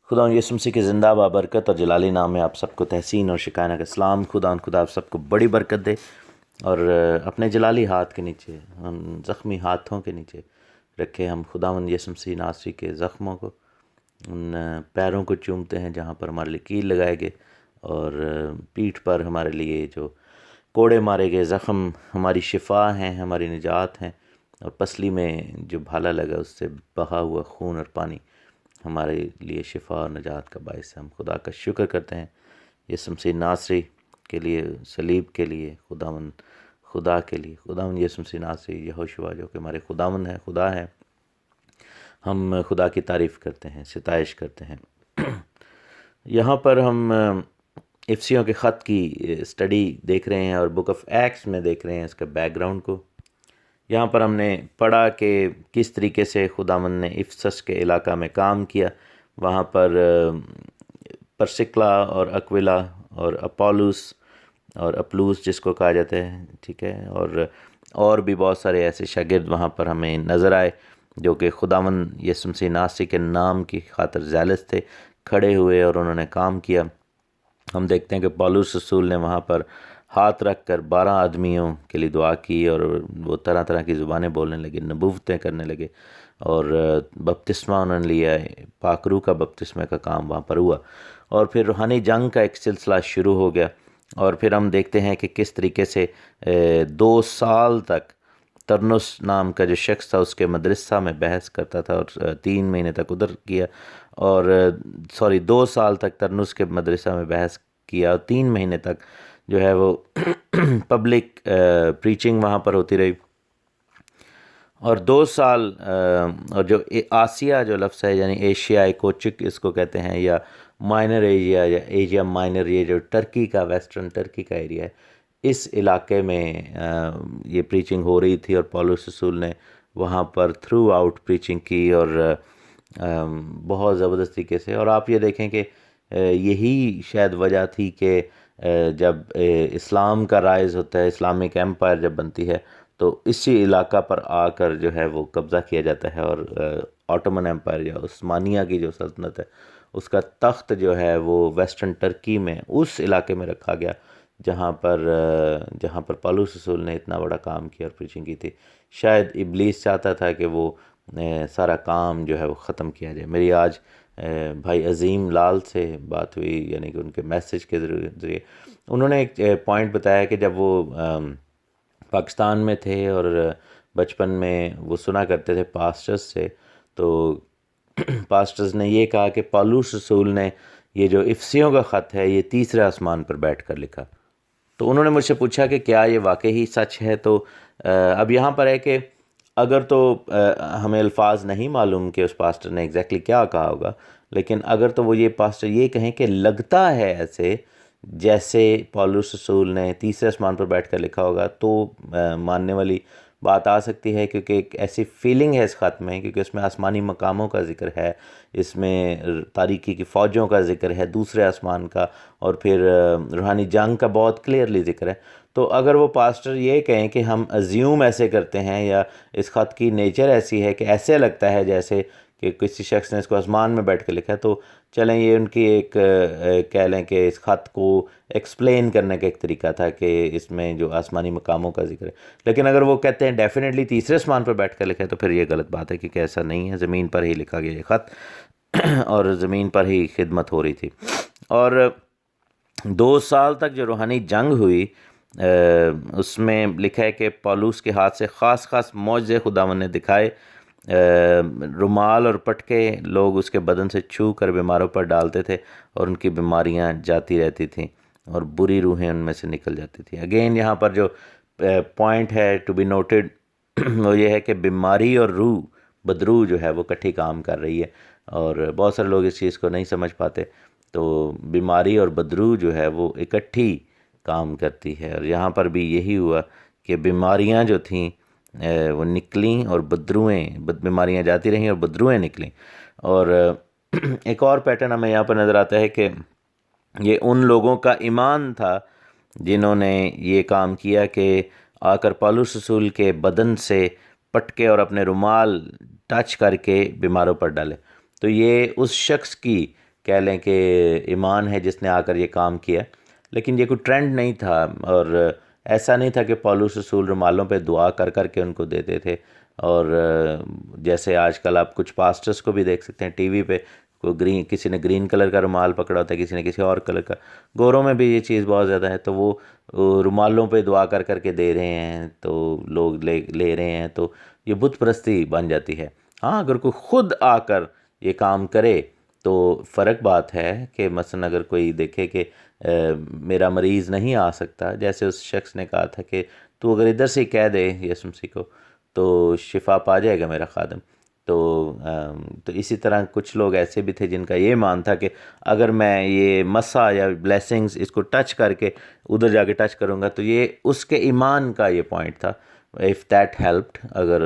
خدا یسوع مسیح کے زندہ بابرکت اور جلالی نام میں آپ سب کو تحسین اور شکایہ کا سلام۔ خدا آپ سب کو بڑی برکت دے اور اپنے جلالی ہاتھ کے نیچے، ہم زخمی ہاتھوں کے نیچے رکھے ہم خداوند یسوع مسیح ناصری کے زخموں کو، ان پیروں کو چومتے ہیں جہاں پر ہمارے لیے کیل لگائے گئے، اور پیٹھ پر ہمارے لیے جو کوڑے مارے گئے زخم ہماری شفا ہیں، ہماری نجات ہیں، اور پسلی میں جو بھالا لگا اس سے بہا ہوا خون اور پانی ہمارے لیے شفا اور نجات کا باعث ہے۔ ہم خدا کا شکر کرتے ہیں یسوع مسیح ناصری کے لیے، صلیب کے لیے، خدا کے لیے، خداوند یسوع مسیح ناصری یہوشوا جو کہ ہمارے خداوند ہے، خدا ہے۔ ہم خدا کی تعریف کرتے ہیں، ستائش کرتے ہیں۔ یہاں پر ہم افسیوں کے خط کی اسٹڈی دیکھ رہے ہیں اور بک آف ایکٹس میں دیکھ رہے ہیں اس کے بیک گراؤنڈ کو۔ یہاں پر ہم نے پڑھا کہ کس طریقے سے خداوند نے افسس کے علاقہ میں کام کیا، وہاں پر پرسکلا اور اکولا اور اپولوس اور اپلوس جس کو کہا جاتا ہے، ٹھیک ہے، اور بھی بہت سارے ایسے شاگرد وہاں پر ہمیں نظر آئے جو کہ خداوند یسوع مسیح ناصری کے نام کی خاطر زیلس تھے، کھڑے ہوئے اور انہوں نے کام کیا۔ ہم دیکھتے ہیں کہ پولس رسول نے وہاں پر ہاتھ رکھ کر 12 آدمیوں کے لیے دعا کی، اور وہ طرح طرح کی زبانیں بولنے لگے، نبوتیں کرنے لگے، اور بپتسمہ انہوں نے لیا، پاک روح کا بپتسمہ کا کام وہاں پر ہوا، اور پھر روحانی جنگ کا ایک سلسلہ شروع ہو گیا۔ اور پھر ہم دیکھتے ہیں کہ کس طریقے سے 2 سال تک ترنس نام کا جو شخص تھا اس کے مدرسہ میں بحث کرتا تھا، اور 3 مہینے تک ادھر کیا، اور 2 سال تک ترنس کے مدرسہ میں بحث کیا، اور 3 مہینے تک جو ہے وہ پبلک پریچنگ وہاں پر ہوتی رہی۔ اور 2 سال اور جو آسیہ جو لفظ ہے، یعنی ایشیائی کوچک اس کو کہتے ہیں، یا مائنر ایشیا یا ایشیا مائنر، یہ جو ٹرکی کا، ویسٹرن ٹرکی کا ایریا ہے، اس علاقے میں یہ پریچنگ ہو رہی تھی، اور پولس رسول نے وہاں پر تھرو آؤٹ پریچنگ کی، اور بہت زبردست طریقے سے۔ اور آپ یہ دیکھیں کہ یہی شاید وجہ تھی کہ جب اسلام کا رائز ہوتا ہے، اسلامک ایمپائر جب بنتی ہے، تو اسی علاقہ پر آ کر جو ہے وہ قبضہ کیا جاتا ہے، اور آٹومن ایمپائر یا عثمانیہ کی جو سلطنت ہے اس کا تخت جو ہے وہ ویسٹرن ٹرکی میں اس علاقے میں رکھا گیا جہاں پر پولس رسول نے اتنا بڑا کام کیا اور پریچنگ کی تھی۔ شاید ابلیس چاہتا تھا کہ وہ سارا کام جو ہے وہ ختم کیا جائے۔ میری آج بھائی عظیم لال سے بات ہوئی، یعنی کہ ان کے میسج کے ذریعے انہوں نے ایک پوائنٹ بتایا کہ جب وہ پاکستان میں تھے اور بچپن میں وہ سنا کرتے تھے پاسٹرز سے، تو پاسٹرز نے یہ کہا کہ پولس رسول نے یہ جو افسیوں کا خط ہے یہ تیسرے آسمان پر بیٹھ کر لکھا۔ تو انہوں نے مجھ سے پوچھا کہ کیا یہ واقعی سچ ہے؟ تو اب یہاں پر ہے کہ اگر تو ہمیں الفاظ نہیں معلوم کہ اس پاسٹر نے ایگزیکٹلی کیا کہا ہوگا، لیکن اگر تو وہ یہ پاسٹر یہ کہیں کہ لگتا ہے ایسے جیسے پولس رسول نے تیسرے آسمان پر بیٹھ کر لکھا ہوگا، تو ماننے والی بات آ سکتی ہے، کیونکہ ایک ایسی فیلنگ ہے اس خط میں، کیونکہ اس میں آسمانی مقاموں کا ذکر ہے، اس میں تاریکی کی فوجوں کا ذکر ہے، دوسرے آسمان کا، اور پھر روحانی جنگ کا بہت کلیئرلی ذکر ہے۔ تو اگر وہ پاسٹر یہ کہیں کہ ہم ازیوم ایسے کرتے ہیں، یا اس خط کی نیچر ایسی ہے کہ ایسے لگتا ہے جیسے کہ کسی شخص نے اس کو آسمان میں بیٹھ کے لکھا ہے، تو چلیں یہ ان کی ایک کہہ لیں کہ اس خط کو ایکسپلین کرنے کا ایک طریقہ تھا کہ اس میں جو آسمانی مقاموں کا ذکر ہے۔ لیکن اگر وہ کہتے ہیں ڈیفینیٹلی تیسرے آسمان پر بیٹھ کر لکھا ہے، تو پھر یہ غلط بات ہے، کیونکہ ایسا نہیں ہے، زمین پر ہی لکھا گیا یہ خط اور زمین پر ہی خدمت ہو رہی تھی۔ اور 2 سال تک جو روحانی جنگ ہوئی، اس میں لکھا ہے کہ پولس کے ہاتھ سے خاص معجزے خداوند نے دکھائے۔ رومال اور پٹکے لوگ اس کے بدن سے چھو کر بیماروں پر ڈالتے تھے، اور ان کی بیماریاں جاتی رہتی تھیں، اور بری روحیں ان میں سے نکل جاتی تھیں۔ اگین یہاں پر جو پوائنٹ ہے ٹو بی نوٹڈ وہ یہ ہے کہ بیماری اور روح، بدروح جو ہے وہ کٹھی کام کر رہی ہے، اور بہت سارے لوگ اس چیز کو نہیں سمجھ پاتے۔ تو بیماری اور بدروح جو ہے وہ اکٹھی کام کرتی ہے، اور یہاں پر بھی یہی ہوا کہ بیماریاں جو تھیں وہ نکلیں، اور بیماریاں جاتی رہیں اور بدروہیں نکلیں۔ اور ایک اور پیٹرن ہمیں یہاں پر نظر آتا ہے کہ یہ ان لوگوں کا ایمان تھا جنہوں نے یہ کام کیا کہ آ کر پولس رسول کے بدن سے پٹکے اور اپنے رومال ٹچ کر کے بیماروں پر ڈالے۔ تو یہ اس شخص کی کہہ لیں کہ ایمان ہے جس نے آ کر یہ کام کیا، لیکن یہ کوئی ٹرینڈ نہیں تھا، اور ایسا نہیں تھا کہ پولس رسول رومالوں پہ دعا کر کر کے ان کو دیتے تھے۔ اور جیسے آج کل آپ کچھ پاسٹرز کو بھی دیکھ سکتے ہیں ٹی وی پہ، کوئی کسی نے گرین کلر کا رومال پکڑا ہوتا ہے، کسی نے کسی اور کلر کا۔ گوروں میں بھی یہ چیز بہت زیادہ ہے، تو وہ رومالوں پہ دعا کر کر کے دے رہے ہیں، تو لوگ لے رہے ہیں، تو یہ بت پرستی بن جاتی ہے۔ ہاں، اگر کوئی خود آ کر یہ کام کرے تو فرق بات ہے کہ مثلا اگر کوئی دیکھے کہ میرا مریض نہیں آ سکتا، جیسے اس شخص نے کہا تھا کہ تو اگر ادھر سے کہہ دے یسوع مسیح کو تو شفا پا جائے گا میرا خادم۔ تو اسی طرح کچھ لوگ ایسے بھی تھے جن کا یہ مان تھا کہ اگر میں یہ مسا یا بلیسنگز اس کو ٹچ کر کے ادھر جا کے ٹچ کروں گا تو یہ اس کے ایمان کا یہ پوائنٹ تھا، if that helped، اگر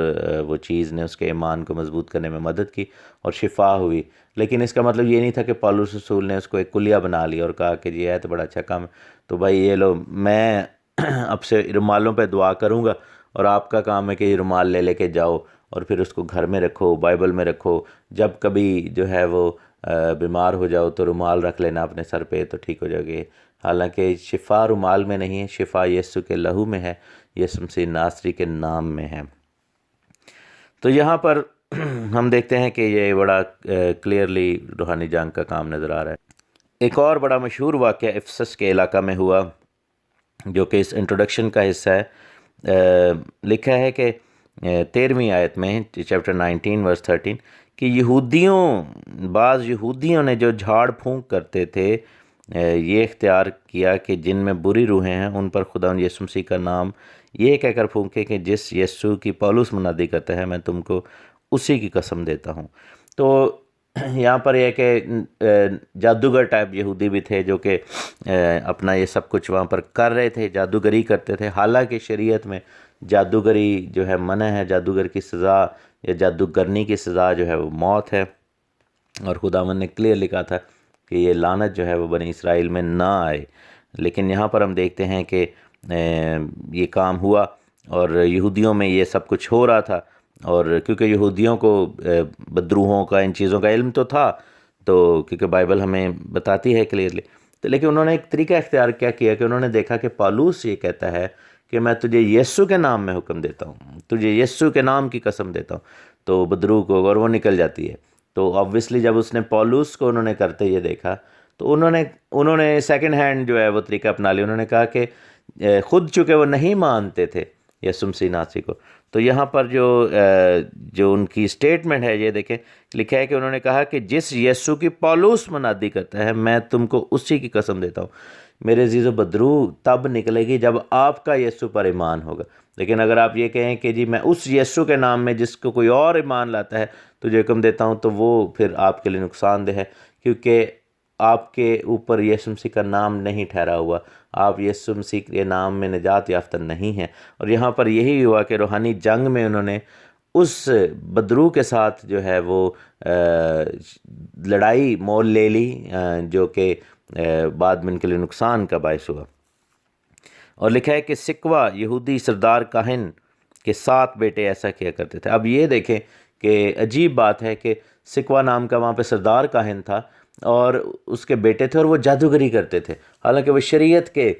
وہ چیز نے اس کے ایمان کو مضبوط کرنے میں مدد کی اور شفا ہوئی۔ لیکن اس کا مطلب یہ نہیں تھا کہ پولس رسول نے اس کو ایک کلیہ بنا لیا اور کہا کہ یہ ہے تو بڑا اچھا کام ہے، تو بھائی یہ لو میں اب سے رومالوں پہ دعا کروں گا اور آپ کا کام ہے کہ یہ رومال لے کے جاؤ اور پھر اس کو گھر میں رکھو، بائبل میں رکھو، جب کبھی جو ہے وہ بیمار ہو جاؤ تو رومال رکھ لینا اپنے سر پہ تو ٹھیک ہو جائے گے۔ حالانکہ شفا رومال میں نہیں ہے، شفا یسوع کے لہو میں ہے، یسوع مسیح ناصری کے نام میں ہے۔ تو یہاں پر ہم دیکھتے ہیں کہ یہ بڑا کلیئرلی روحانی جنگ کا کام نظر آ رہا ہے۔ ایک اور بڑا مشہور واقعہ افسس کے علاقہ میں ہوا جو کہ اس انٹروڈکشن کا حصہ ہے۔ لکھا ہے کہ 13ویں آیت میں چیپٹر 19 ورس 13 کہ بعض یہودیوں نے جو جھاڑ پھونک کرتے تھے یہ اختیار کیا کہ جن میں بری روحیں ہیں ان پر خداوند یسوع مسیح کا نام یہ کہہ کر پھونکے کہ جس یسوع کی پولس منادی کرتا ہے میں تم کو اسی کی قسم دیتا ہوں۔ تو یہاں پر یہ کہ جادوگر ٹائپ یہودی بھی تھے جو کہ اپنا یہ سب کچھ وہاں پر کر رہے تھے، جادوگری کرتے تھے، حالانکہ شریعت میں جادوگری جو ہے منع ہے، جادوگر کی سزا یا جادوگرنی کی سزا جو ہے وہ موت ہے، اور خداوند نے کلیئر لکھا تھا کہ یہ لعنت جو ہے وہ بنی اسرائیل میں نہ آئے۔ لیکن یہاں پر ہم دیکھتے ہیں کہ یہ کام ہوا اور یہودیوں میں یہ سب کچھ ہو رہا تھا، اور کیونکہ یہودیوں کو بدروحوں کا ان چیزوں کا علم تو تھا، تو کیونکہ بائبل ہمیں بتاتی ہے کلیئرلی، تو لیکن انہوں نے ایک طریقہ اختیار کیا کہ انہوں نے دیکھا کہ پالوس یہ کہتا ہے کہ میں تجھے یسوع کے نام میں حکم دیتا ہوں، تجھے یسوع کے نام کی قسم دیتا ہوں، تو بدروح کو اور وہ نکل جاتی ہے۔ تو آبویسلی جب اس نے پالوس کو انہوں نے کرتے یہ دیکھا تو انہوں نے سیکنڈ ہینڈ جو ہے وہ طریقہ اپنا لیا۔ انہوں نے کہا کہ خود چونکہ وہ نہیں مانتے تھے یسوع مسیح ناصری کو، تو یہاں پر جو ان کی اسٹیٹمنٹ ہے یہ دیکھیں، لکھا ہے کہ انہوں نے کہا کہ جس یسوع کی پولس منادی کرتا ہے میں تم کو اسی کی قسم دیتا ہوں۔ میرے عزیز و بدروح تب نکلے گی جب آپ کا یسوع پر ایمان ہوگا، لیکن اگر آپ یہ کہیں کہ جی میں اس یسوع کے نام میں جس کو کوئی اور ایمان لاتا ہے تجھے حکم دیتا ہوں، تو وہ پھر آپ کے لیے نقصان دہ ہے، کیونکہ آپ کے اوپر یسوع مسیح کا نام نہیں ٹھہرا ہوا، آپ یسوع مسیح کے نام میں نجات یافتہ نہیں ہیں۔ اور یہاں پر یہی ہوا کہ روحانی جنگ میں انہوں نے اس بدروح کے ساتھ جو ہے وہ لڑائی مول لے لی، جو کہ بعد میں ان کے لیے نقصان کا باعث ہوا۔ اور لکھا ہے کہ سکوا یہودی سردار کاہن کے 7 بیٹے ایسا کیا کرتے تھے۔ اب یہ دیکھیں کہ عجیب بات ہے کہ سکوا نام کا وہاں پہ سردار کاہن تھا اور اس کے بیٹے تھے اور وہ جادوگری کرتے تھے، حالانکہ وہ شریعت کے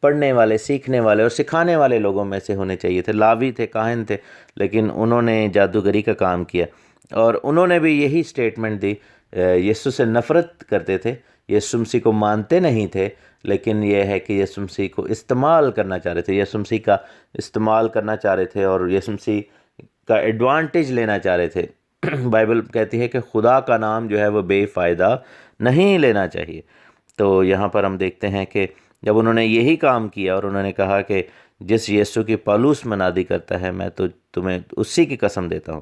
پڑھنے والے، سیکھنے والے اور سکھانے والے لوگوں میں سے ہونے چاہیے تھے، لاوی تھے، کاہن تھے، لیکن انہوں نے جادوگری کا کام کیا۔ اور انہوں نے بھی یہی سٹیٹمنٹ دی، یسوع سے نفرت کرتے تھے، یسوع مسیح کو مانتے نہیں تھے، لیکن یہ ہے کہ یسوع مسیح کو استعمال کرنا چاہ رہے تھے، یسوع مسیح کا استعمال کرنا چاہ رہے تھے اور یسوع مسیح کا ایڈوانٹیج لینا چاہ رہے تھے۔ بائبل کہتی ہے کہ خدا کا نام جو ہے وہ بے فائدہ نہیں لینا چاہیے۔ تو یہاں پر ہم دیکھتے ہیں کہ جب انہوں نے یہی کام کیا اور انہوں نے کہا کہ جس یسوع کی پالوس منادی کرتا ہے میں تو تمہیں اسی کی قسم دیتا ہوں،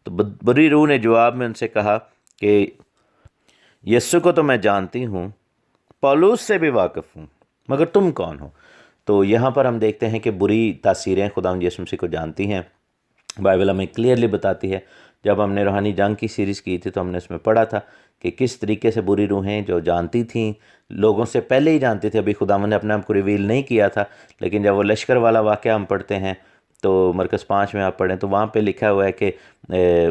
تو بری روح نے جواب میں ان سے کہا کہ یسوع کو تو میں جانتی ہوں، پالوس سے بھی واقف ہوں، مگر تم کون ہو؟ تو یہاں پر ہم دیکھتے ہیں کہ بری تاثیریں خداوند یسوع مسیح کو جانتی ہیں۔ بائبل ہمیں کلیئرلی بتاتی ہے، جب ہم نے روحانی جنگ کی سیریز کی تھی تو ہم نے اس میں پڑھا تھا کہ کس طریقے سے بری روحیں جو جانتی تھیں، لوگوں سے پہلے ہی جانتی تھی، ابھی خداوند نے اپنے آپ کو ریویل نہیں کیا تھا، لیکن جب وہ لشکر والا واقعہ ہم پڑھتے ہیں تو مرکز 5 میں آپ پڑھیں تو وہاں پہ لکھا ہوا ہے کہ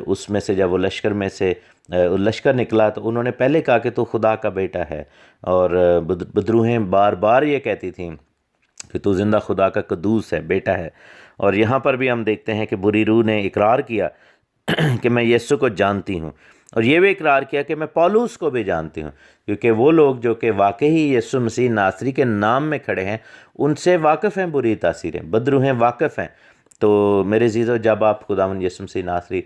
اس میں سے جب وہ لشکر میں سے لشکر نکلا تو انہوں نے پہلے کہا کہ تو خدا کا بیٹا ہے، اور بدروہیں بار بار یہ کہتی تھیں کہ تو زندہ خدا کا قدوس ہے، بیٹا ہے۔ اور یہاں پر بھی ہم دیکھتے ہیں کہ بری روح نے اقرار کیا کہ میں یسوع کو جانتی ہوں، اور یہ بھی اقرار کیا کہ میں پولس کو بھی جانتی ہوں، کیونکہ وہ لوگ جو کہ واقعی یسوع مسیح ناصری کے نام میں کھڑے ہیں ان سے واقف ہیں بری تاثیریں، بدروہیں واقف ہیں۔ تو میرے عزیزو، جب آپ خداوند یسوع مسیح ناصری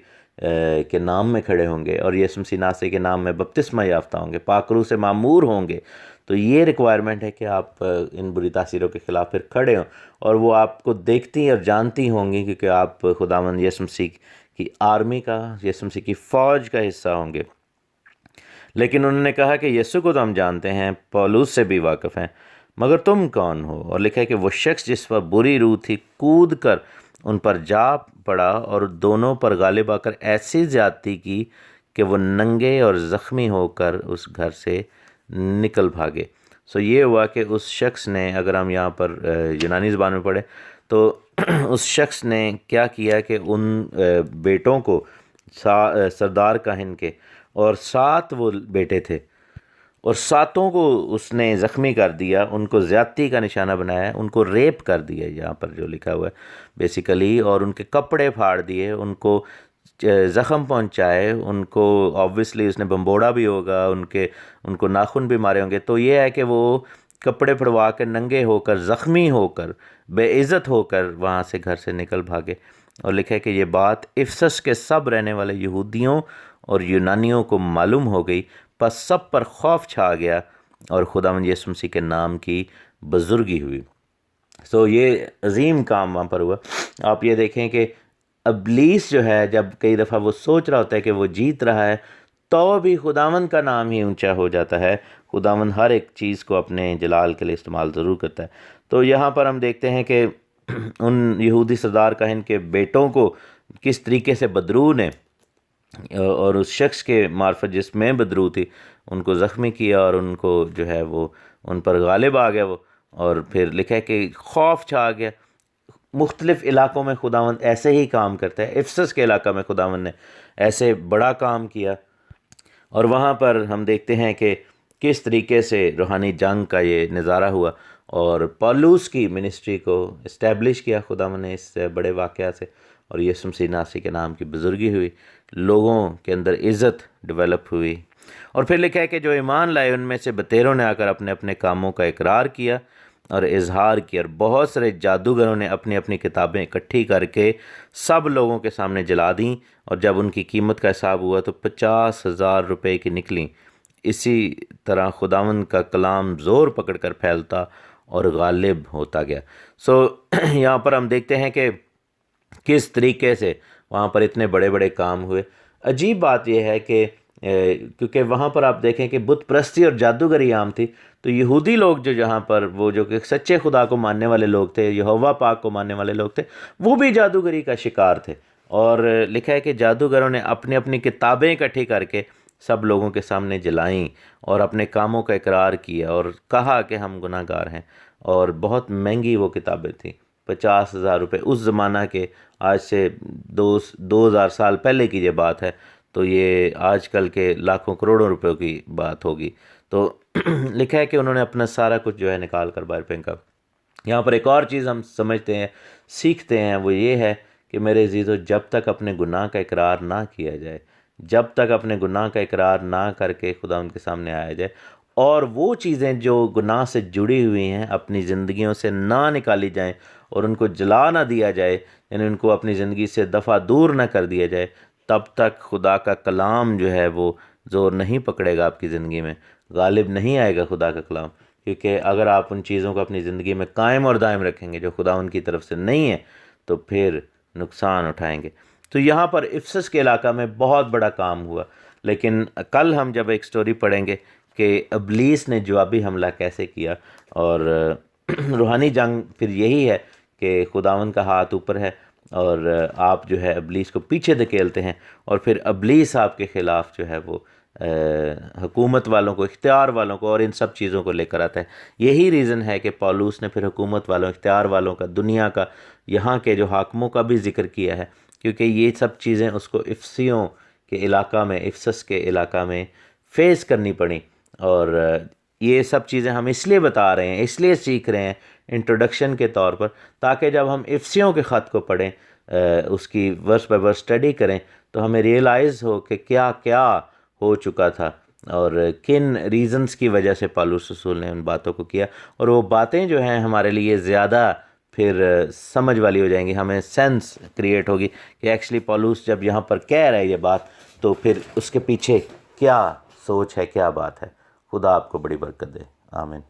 کے نام میں کھڑے ہوں گے اور یسوع مسیح ناصری کے نام میں بپتسمہ یافتہ ہوں گے، پاک روح سے معمور ہوں گے، تو یہ ریکوائرمنٹ ہے کہ آپ ان بری تاثیروں کے خلاف پھر کھڑے ہوں، اور وہ آپ کو دیکھتی اور جانتی ہوں گی، کیونکہ آپ خداوند یسوع مسیح کی آرمی کا، یسوع مسیح کی فوج کا حصہ ہوں گے۔ لیکن انہوں نے کہا کہ یسوع کو تو ہم جانتے ہیں، پولس سے بھی واقف ہیں، مگر تم کون ہو؟ اور لکھا ہے کہ وہ شخص جس پر بری روح تھی کود کر ان پر جا پڑا اور دونوں پر غالب آ کر ایسی زیادتی کی کہ وہ ننگے اور زخمی ہو کر اس گھر سے نکل بھاگے۔ سو یہ ہوا کہ اس شخص نے، اگر ہم یہاں پر یونانی زبان میں پڑھیں تو اس شخص نے کیا کیا کہ ان بیٹوں کو، سردار کاہن کے، اور 7 وہ بیٹے تھے، اور 7 کو اس نے زخمی کر دیا، ان کو زیادتی کا نشانہ بنایا، ان کو ریپ کر دیا، یہاں پر جو لکھا ہوا ہے بیسیکلی، اور ان کے کپڑے پھاڑ دیے، ان کو زخم پہنچائے، ان کو آبویسلی اس نے بمبوڑا بھی ہوگا، ان کو ناخن بھی مارے ہوں گے۔ تو یہ ہے کہ وہ کپڑے پھڑوا کے ننگے ہو کر، زخمی ہو کر، بے عزت ہو کر وہاں سے گھر سے نکل بھاگے۔ اور لکھا ہے کہ یہ بات افسس کے سب رہنے والے یہودیوں اور یونانیوں کو معلوم ہو گئی، پس سب پر خوف چھا گیا اور خداوند یسوع مسیح کے نام کی بزرگی ہوئی۔ سو یہ عظیم کام وہاں پر ہوا۔ آپ یہ دیکھیں کہ ابلیس جو ہے، جب کئی دفعہ وہ سوچ رہا ہوتا ہے کہ وہ جیت رہا ہے، تو بھی خداوند کا نام ہی اونچا ہو جاتا ہے۔ خداوند ہر ایک چیز کو اپنے جلال کے لیے استعمال ضرور کرتا ہے۔ تو یہاں پر ہم دیکھتے ہیں کہ ان یہودی سردار کاہن کے بیٹوں کو کس طریقے سے بدروح نے، اور اس شخص کے معرفت جس میں بدروح تھی، ان کو زخمی کیا، اور ان کو جو ہے وہ ان پر غالب آ گیا وہ، اور پھر لکھا ہے کہ خوف چھا گیا۔ مختلف علاقوں میں خداوند ایسے ہی کام کرتا ہے۔ افسس کے علاقہ میں خداوند نے ایسے بڑا کام کیا، اور وہاں پر ہم دیکھتے ہیں کہ کس طریقے سے روحانی جنگ کا یہ نظارہ ہوا، اور پولس کی منسٹری کو اسٹیبلش کیا خداوند نے اس بڑے واقعہ سے، اور یسوع مسیح ناصری کے نام کی بزرگی ہوئی، لوگوں کے اندر عزت ڈیولپ ہوئی۔ اور پھر لکھا ہے کہ جو ایمان لائے ان میں سے بتیروں نے آ کر اپنے اپنے کاموں کا اقرار کیا اور اظہار کیا، اور بہت سارے جادوگروں نے اپنی اپنی کتابیں اکٹھی کر کے سب لوگوں کے سامنے جلا دیں، اور جب ان کی قیمت کا حساب ہوا تو 50,000 روپے کی نکلیں۔ اسی طرح خداوند کا کلام زور پکڑ کر پھیلتا اور غالب ہوتا گیا۔ سو یہاں پر ہم دیکھتے ہیں کہ کس طریقے سے وہاں پر اتنے بڑے بڑے کام ہوئے۔ عجیب بات یہ ہے کہ کیونکہ وہاں پر آپ دیکھیں کہ بت پرستی اور جادوگری عام تھی، تو یہودی لوگ جو جہاں پر وہ جو کہ سچے خدا کو ماننے والے لوگ تھے، یہوہ پاک کو ماننے والے لوگ تھے، وہ بھی جادوگری کا شکار تھے۔ اور لکھا ہے کہ جادوگروں نے اپنی اپنی کتابیں اکٹھی کر کے سب لوگوں کے سامنے جلائیں، اور اپنے کاموں کا اقرار کیا، اور کہا کہ ہم گناہ گار ہیں۔ اور بہت مہنگی وہ کتابیں تھیں، 50,000 روپے اس زمانہ کے، آج سے 2000 سال پہلے کی یہ بات ہے، تو یہ آج کل کے لاکھوں کروڑوں روپے کی بات ہوگی۔ تو لکھا ہے کہ انہوں نے اپنا سارا کچھ جو ہے نکال کر باہر پھینکا۔ یہاں پر ایک اور چیز ہم سمجھتے ہیں، سیکھتے ہیں، وہ یہ ہے کہ میرے عزیزو، جب تک اپنے گناہ کا اقرار نہ کیا جائے، جب تک اپنے گناہ کا اقرار نہ کر کے خدا ان کے سامنے آیا جائے، اور وہ چیزیں جو گناہ سے جڑی ہوئی ہیں اپنی زندگیوں سے نہ نکالی جائیں اور ان کو جلا نہ دیا جائے، یعنی ان کو اپنی زندگی سے دفع دور نہ کر دیا جائے، تب تک خدا کا کلام جو ہے وہ زور نہیں پکڑے گا آپ کی زندگی میں، غالب نہیں آئے گا خدا کا کلام۔ کیونکہ اگر آپ ان چیزوں کو اپنی زندگی میں قائم اور دائم رکھیں گے جو خدا ان کی طرف سے نہیں ہے، تو پھر نقصان اٹھائیں گے۔ تو یہاں پر افسس کے علاقہ میں بہت بڑا کام ہوا، لیکن کل ہم جب ایک سٹوری پڑھیں گے کہ ابلیس نے جوابی حملہ کیسے کیا، اور روحانی جنگ پھر یہی ہے کہ خداوند کا ہاتھ اوپر ہے، اور آپ جو ہے ابلیس کو پیچھے دھکیلتے ہیں، اور پھر ابلیس آپ کے خلاف جو ہے وہ حکومت والوں کو، اختیار والوں کو اور ان سب چیزوں کو لے کر آتا ہے۔ یہی ریزن ہے کہ پولس نے پھر حکومت والوں، اختیار والوں کا، دنیا کا، یہاں کے جو حاکموں کا بھی ذکر کیا ہے، کیونکہ یہ سب چیزیں اس کو افسیوں کے علاقہ میں، افسس کے علاقہ میں فیس کرنی پڑیں. اور یہ سب چیزیں ہم اس لیے بتا رہے ہیں، اس لیے سیکھ رہے ہیں انٹروڈکشن کے طور پر، تاکہ جب ہم افسیوں کے خط کو پڑھیں، اس کی ورس بائی ورس اسٹڈی کریں، تو ہمیں ریئلائز ہو کہ کیا کیا ہو چکا تھا اور کن ریزنز کی وجہ سے پالوس رسول نے ان باتوں کو کیا. اور وہ باتیں جو ہیں ہمارے لیے زیادہ پھر سمجھ والی ہو جائیں گی، ہمیں سینس کریٹ ہوگی کہ ایکچولی پالوس جب یہاں پر کہہ رہا ہے یہ بات، تو پھر اس کے پیچھے کیا سوچ ہے، کیا بات ہے. خدا آپ کو بڑی برکت دے. آمین.